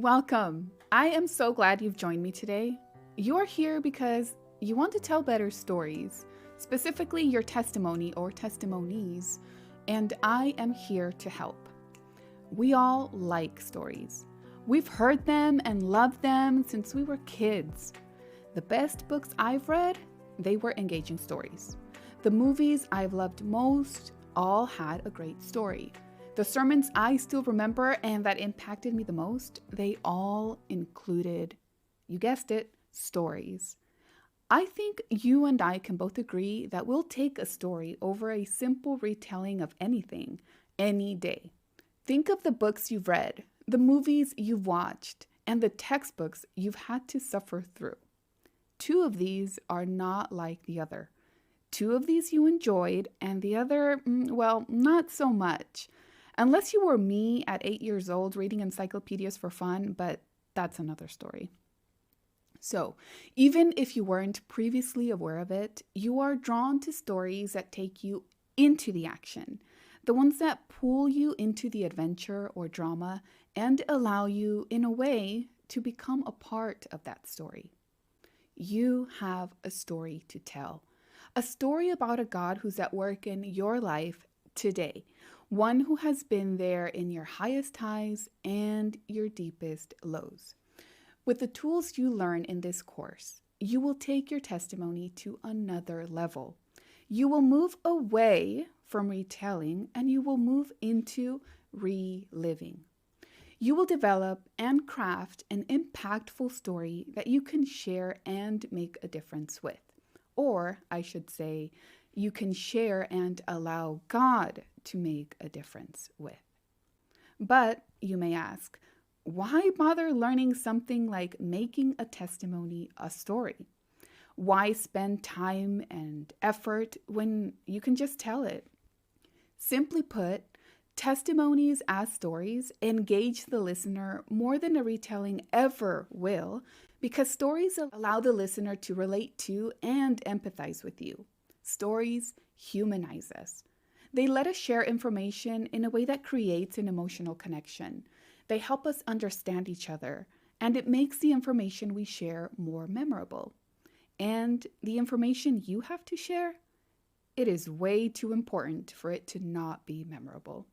Welcome. I am so glad you've joined me today. You're here because you want to tell better stories, specifically your testimony or testimonies, and I am here to help. We all like stories. We've heard them and loved them since we were kids. The best books I've read, they were engaging stories. The movies I've loved most all had a great story. The sermons I still remember and that impacted me the most, they all included, you guessed it, stories. I think you and I can both agree that we'll take a story over a simple retelling of anything, any day. Think of the books you've read, the movies you've watched, and the textbooks you've had to suffer through. Two of these are not like the other. Two of these you enjoyed, and the other, well, not so much. Unless you were me at 8 years old reading encyclopedias for fun, but that's another story. So, even if you weren't previously aware of it, you are drawn to stories that take you into the action, the ones that pull you into the adventure or drama and allow you, in a way, to become a part of that story. You have a story to tell, a story about a God who's at work in your life today. One who has been there in your highest highs and your deepest lows. With the tools you learn in this course, you will take your testimony to another level. You will move away from retelling and you will move into reliving. You will develop and craft an impactful story that you can share and make a difference with. Or, I should say, you can share and allow God to make a difference with. But you may ask, why bother learning something like making a testimony a story? Why spend time and effort when you can just tell it? Simply put, testimonies as stories engage the listener more than a retelling ever will, because stories allow the listener to relate to and empathize with you. Stories humanize us. They let us share information in a way that creates an emotional connection. They help us understand each other, and it makes the information we share more memorable. And the information you have to share, it is way too important for it to not be memorable.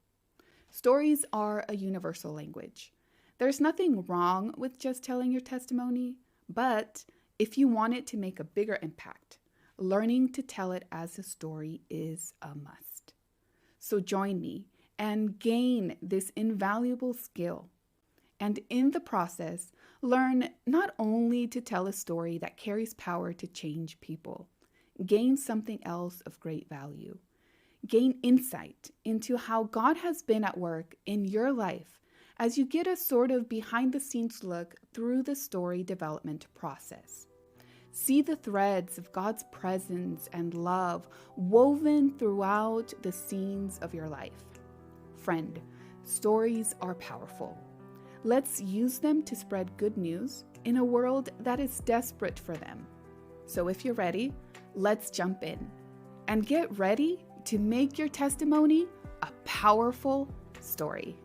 Stories are a universal language. There's nothing wrong with just telling your testimony, but if you want it to make a bigger impact, learning to tell it as a story is a must. So join me and gain this invaluable skill. And in the process, learn not only to tell a story that carries power to change people, gain something else of great value. Gain insight into how God has been at work in your life as you get a sort of behind-the-scenes look through the story development process. See the threads of God's presence and love woven throughout the scenes of your life. Friend, stories are powerful. Let's use them to spread good news in a world that is desperate for them. So if you're ready, let's jump in and get ready to make your testimony a powerful story.